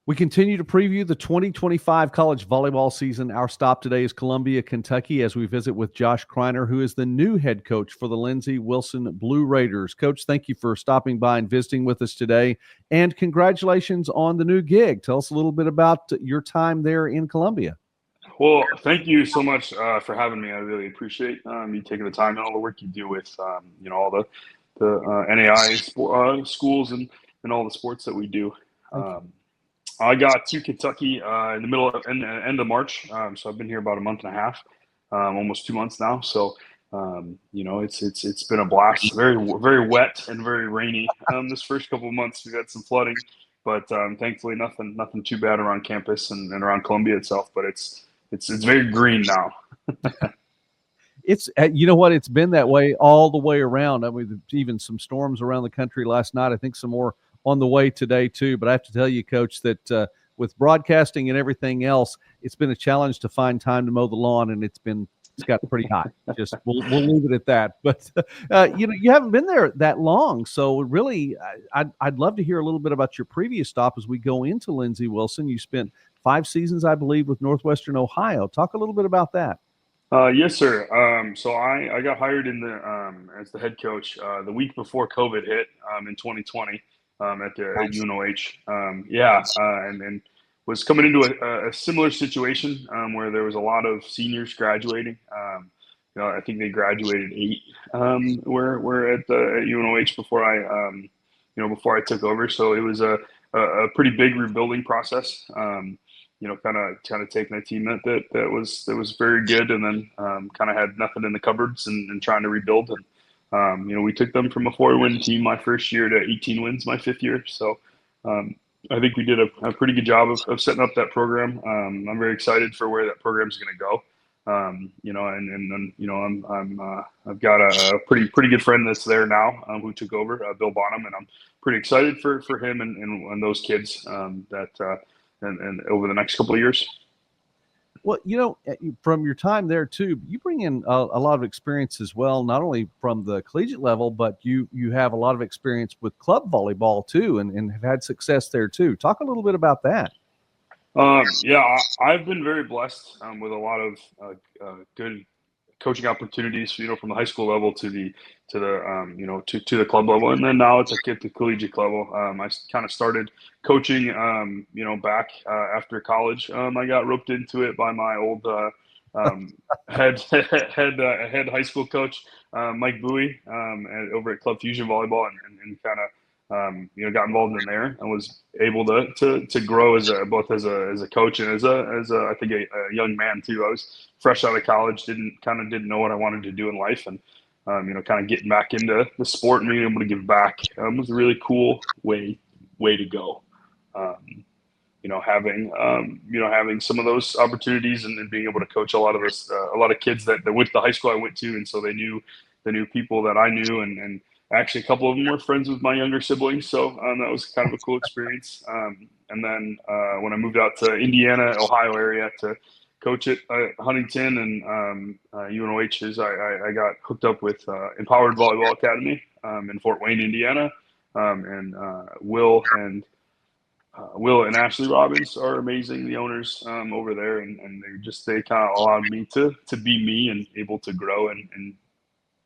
We continue to preview the 2025 college volleyball season. Our stop today is Columbia, Kentucky, as we visit with Josh Kreiner, who is the new head coach for the Lindsey Wilson Blue Raiders. Coach, thank you for stopping by and visiting with us today, and congratulations on the new gig. Tell us a little bit about your time there in Columbia. Well, thank you so much for having me. I really appreciate you taking the time and all the work you do with all the NAI schools and all the sports that we do. I got to Kentucky in the end of March, so I've been here about a month and a half, almost 2 months now. So it's been a blast. Very very wet and very rainy. This first couple of months we've had some flooding, but thankfully nothing too bad around campus and around Columbia itself. But it's very green now. It's you know what, it's been that way all the way around. I mean, even some storms around the country last night. I think some more on the way today too. But I have to tell you, Coach, that with broadcasting and everything else, it's been a challenge to find time to mow the lawn, and it's got pretty hot. Just we'll leave it at that. But you haven't been there that long, so really, I'd love to hear a little bit about your previous stop as we go into Lindsey Wilson. You spent 5 seasons, I believe, with Northwestern Ohio. Talk a little bit about that. Yes, sir. So I got hired as the head coach the week before COVID hit in 2020 at UNOH. And was coming into a similar situation where there was a lot of seniors graduating. I think they graduated 8 were at UNOH before I took over. So it was a pretty big rebuilding process. Kind of taking a team that was very good, and then kind of had nothing in the cupboards and trying to rebuild. And we took them from a 4-win team my first year to 18 wins my 5th year. So I think we did a pretty good job of setting up that program. I'm very excited for where that program is going to go. I've got a pretty good friend that's there now who took over, Bill Bonham, and I'm pretty excited for him and those kids and over the next couple of years. Well, from your time there too, you bring in a lot of experience as well, not only from the collegiate level, but you have a lot of experience with club volleyball too, and have had success there too. Talk a little bit about that. I've been very blessed with a lot of good coaching opportunities, from the high school level to the club level, and then now it's at the collegiate level. I kind of started coaching, back after college. I got roped into it by my old head high school coach, Mike Bowie, over at Club Fusion Volleyball, and kind of got involved in there and was able to grow both as a coach and as I think a young man too. I was fresh out of college, didn't know what I wanted to do in life, and kind of getting back into the sport and being able to give back was a really cool way to go. Having some of those opportunities and being able to coach a lot of kids that went to the high school I went to, and so they knew people that I knew, and actually a couple of them were friends with my younger siblings, so that was kind of a cool experience. And then when I moved out to Indiana, Ohio area to coach at Huntington and UNOH's, I got hooked up with Empowered Volleyball Academy in Fort Wayne, Indiana, and Will and Ashley Robbins are amazing, the owners over there, and they kind of allowed me to be me and able to grow and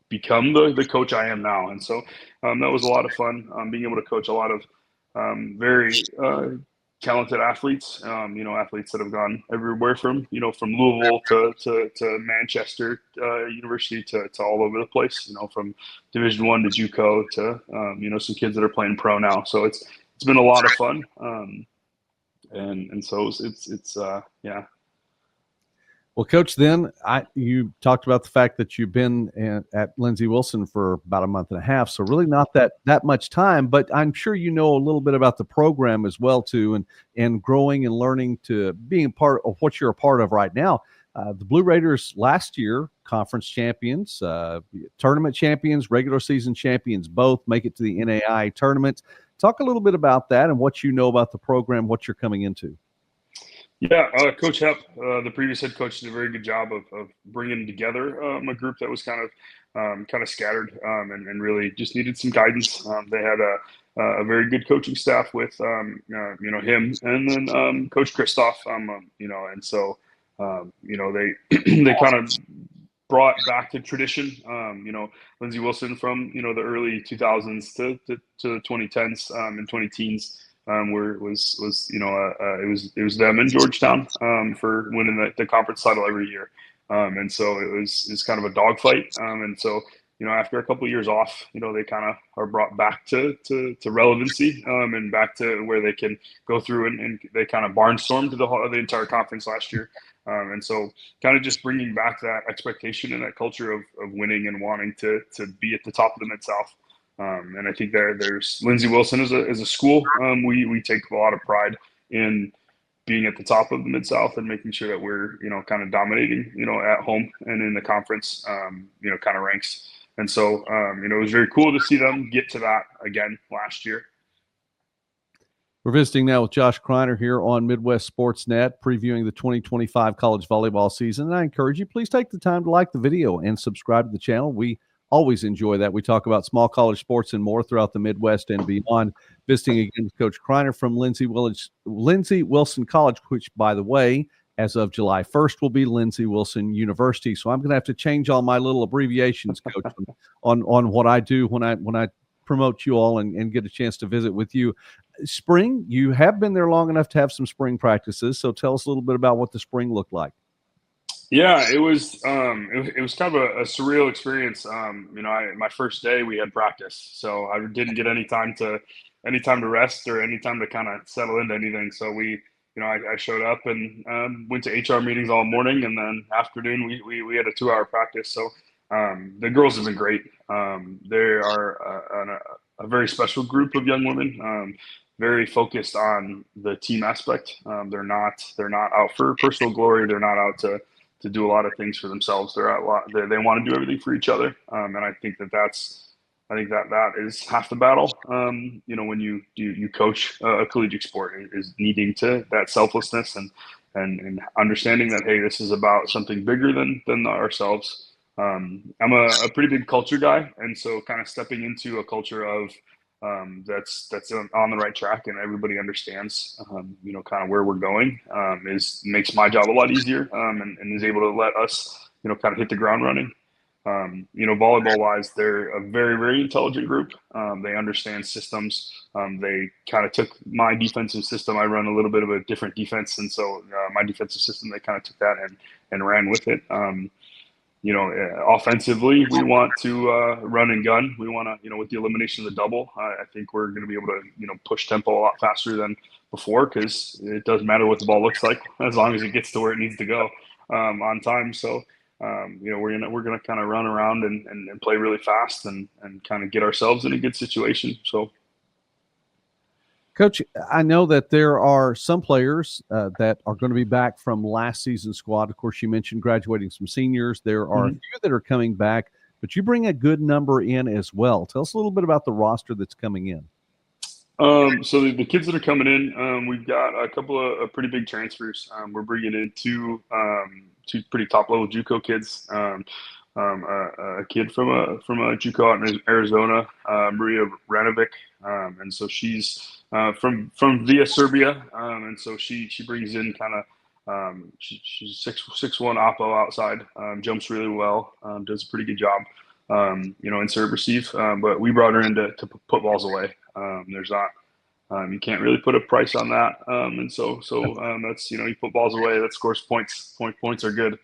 become the coach I am now. And so that was a lot of fun, being able to coach a lot of very talented athletes, athletes that have gone everywhere from Louisville to Manchester University to all over the place, from Division I to JUCO to, some kids that are playing pro now. So it's been a lot of fun. And so it's yeah. Well, Coach, then you talked about the fact that you've been at Lindsey Wilson for about a month and a half, so really not that much time. But I'm sure you know a little bit about the program as well too, and growing and learning to being a part of what you're a part of right now. The Blue Raiders last year, conference champions, tournament champions, regular season champions, both make it to the NAI tournament. Talk a little bit about that and what you know about the program, what you're coming into. Yeah, Coach Hepp, the previous head coach, did a very good job of bringing together a group that was kind of scattered and really just needed some guidance. They had a very good coaching staff with him and then Coach Kristoff, and so they they kind of brought back to tradition. Lindsey Wilson from the early 2000s to the 2010s and 2010s. Where it was it was them in Georgetown for winning the conference title every year, and so it's kind of a dogfight, and so after a couple of years off, they kind of are brought back to relevancy and back to where they can go through and they kind of barnstormed the entire conference last year, and so kind of just bringing back that expectation and that culture of winning and wanting to be at the top of the Mid South. And I think there's Lindsey Wilson as a school. We take a lot of pride in being at the top of the Mid South and making sure that we're kind of dominating at home and in the conference kind of ranks. And so it was very cool to see them get to that again last year. We're visiting now with Josh Kreiner here on Midwest Sports Net, previewing the 2025 college volleyball season. And I encourage you, please take the time to like the video and subscribe to the channel. We always enjoy that. We talk about small college sports and more throughout the Midwest and beyond. Visiting again with Coach Kreiner from Lindsey Wilson College, which, by the way, as of July 1st, will be Lindsey Wilson University. So I'm going to have to change all my little abbreviations, Coach, on what I do when I promote you all and get a chance to visit with you. Spring, you have been there long enough to have some spring practices. So tell us a little bit about what the spring looked like. Yeah, it was kind of a surreal experience. My first day we had practice, so I didn't get any time to rest or any time to kind of settle into anything. So I showed up and went to HR meetings all morning, and then afternoon we had a 2-hour practice. So the girls have been great. They are a very special group of young women. Very focused on the team aspect. They're not out for personal glory. They're not out to do a lot of things for themselves. They want to do everything for each other, and I think that is half the battle. When you coach a collegiate sport, is needing that selflessness and understanding that, hey, this is about something bigger than ourselves. I'm a pretty big culture guy, and so kind of stepping into a culture of that's on the right track and everybody understands kind of where we're going makes my job a lot easier and is able to let us kind of hit the ground running. Volleyball wise, they're a very, very intelligent group. They understand systems. They kind of took my defensive system. I run a little bit of a different defense, and so my defensive system, they kind of took that and ran with it. Offensively, we want to run and gun. We want to, with the elimination of the double, I think we're going to be able to, push tempo a lot faster than before, because it doesn't matter what the ball looks like as long as it gets to where it needs to go on time. So, we're gonna kind of run around and play really fast and kind of get ourselves in a good situation. So. Coach, I know that there are some players that are going to be back from last season's squad. Of course, you mentioned graduating some seniors. There are a few that are coming back, but you bring a good number in as well. Tell us a little bit about the roster that's coming in. So the kids that are coming in, we've got a couple of pretty big transfers. We're bringing in two pretty top level JUCO kids. A kid from a JUCO out in Arizona, Maria Ranovic, and so she's from via Serbia, and so she brings in kind of she's 6'1" oppo outside, jumps really well, does a pretty good job, in serve receive. But we brought her in to put balls away. There's not you can't really put a price on that, and so that's you put balls away, that scores points. Points are good.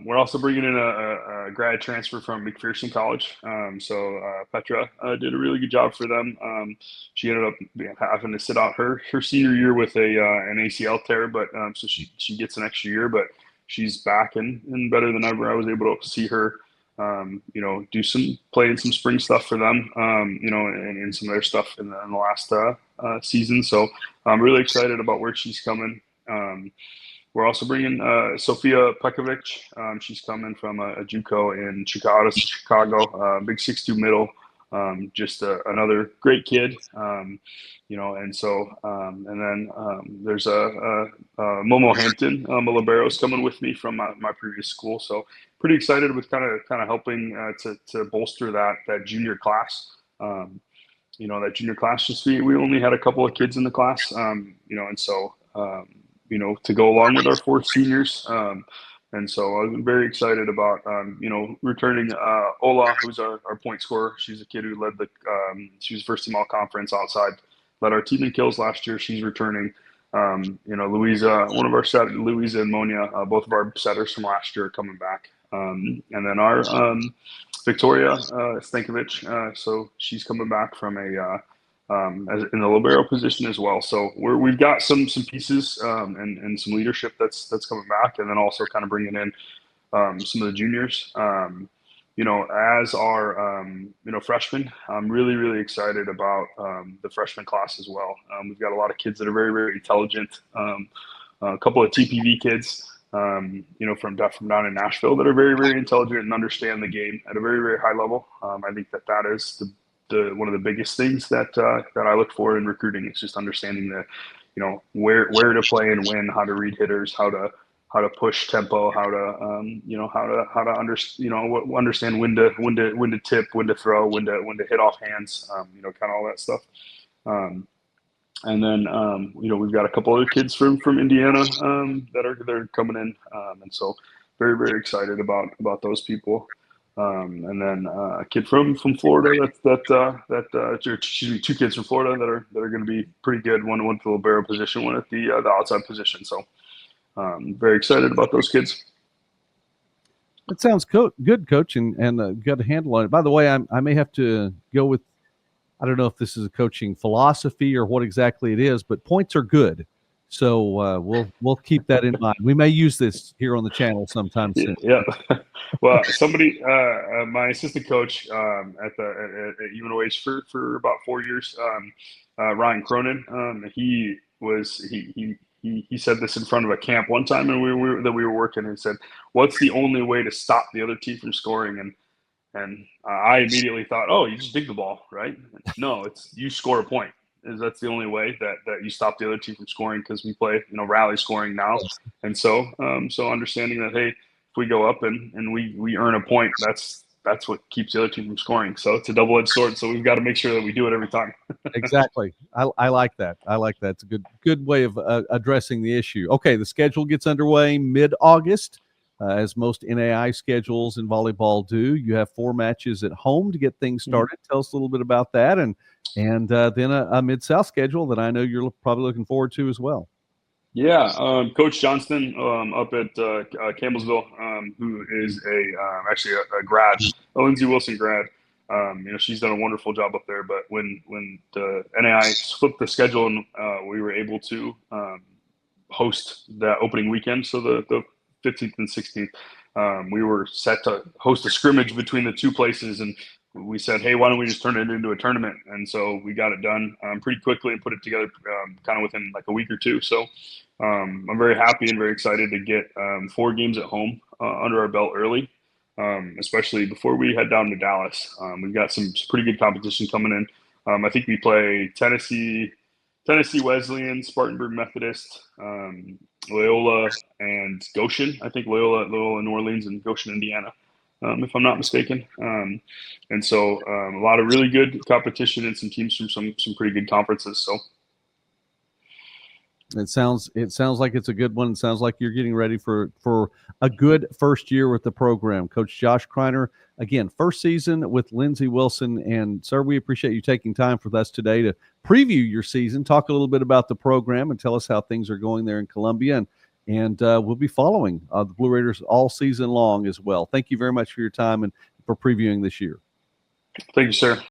We're also bringing in a grad transfer from McPherson College. So Petra did a really good job for them. She ended up having to sit out her senior year with an ACL tear, but so she gets an extra year, but she's back and better than ever. I was able to see her, play in some spring stuff for them, and some of their stuff in the last season. So I'm really excited about where she's coming. We're also bringing Sofia Pekovic. She's coming from a JUCO in Chicago, big 6'2" middle. just another great kid. And so and then there's a Momo Hampton, a libero, is coming with me from my previous school. So pretty excited with kind of helping to bolster that junior class. That junior class, just we only had a couple of kids in the class, and so to go along with our 4 seniors. And so I'm very excited about, returning Ola, who's our point scorer. She's a kid who led she was first team all conference outside, led our team in kills last year. She's returning. Louisa, one of our setters, Louisa and Monia, both of our setters from last year are coming back. And then our Victoria Stankovic, so she's coming back from as in the libero position as well. So we've got some pieces and some leadership that's coming back, and then also kind of bringing in some of the juniors. As our freshmen, I'm really, really excited about the freshman class as well. We've got a lot of kids that are very, very intelligent. A couple of TPV kids, from down in Nashville that are very, very intelligent and understand the game at a very, very high level. I think that is one of the biggest things that I look for in recruiting. It's just understanding where to play and when, how to read hitters, how to push tempo, how to understand when to tip, when to throw, when to hit off hands, kind of all that stuff. And then we've got a couple other kids from Indiana that are coming in, and so very, very excited about those people. And then a kid from Florida excuse me, 2 kids from Florida that are going to be pretty good. One at the libero position, one at the outside position. So very excited about those kids. That sounds good, Coach, and got a handle on it. By the way, I may have to go with, I don't know if this is a coaching philosophy or what exactly it is, but points are good. So we'll keep that in mind. We may use this here on the channel sometime soon. Yeah. Well, somebody, my assistant coach at UNOH for about 4 years, Ryan Cronin, he said this in front of a camp one time, and we were working, and said, "What's the only way to stop the other team from scoring?" And I immediately thought, "Oh, you just dig the ball, right?" No, it's you score a point. That's the only way that you stop the other team from scoring, because we play rally scoring now. And so understanding that, hey, if we go up and we earn a point, that's what keeps the other team from scoring. So it's a double-edged sword, so we've got to make sure that we do it every time. Exactly. I like that. It's a good way of addressing the issue. Okay, the schedule gets underway mid-August, as most NAI schedules in volleyball do. You have 4 matches at home to get things started. Tell us a little bit about that, and then a Mid-South schedule that I know you're probably looking forward to as well. Yeah, Coach Johnston up at Campbellsville, who is actually a grad, a Lindsey Wilson grad. She's done a wonderful job up there. But when the NAI flipped the schedule and we were able to host that opening weekend, so the 15th and 16th, we were set to host a scrimmage between the 2 places, and we said, hey, why don't we just turn it into a tournament? And so we got it done pretty quickly and put it together kind of within like a week or 2. So I'm very happy and very excited to get 4 games at home under our belt early, especially before we head down to Dallas. We've got some pretty good competition coming in. I think we play Tennessee Wesleyan, Spartanburg Methodist, Loyola, and Goshen. I think Loyola, New Orleans, and Goshen, Indiana, if I'm not mistaken. And so a lot of really good competition and some teams from some pretty good conferences. So it sounds like it's a good one. It sounds like you're getting ready for a good first year with the program. Coach Josh Kreiner, again, first season with Lindsey Wilson. And sir, we appreciate you taking time with us today to preview your season, talk a little bit about the program, and tell us how things are going there in Columbia. And we'll be following the Blue Raiders all season long as well. Thank you very much for your time and for previewing this year. Thank you, sir.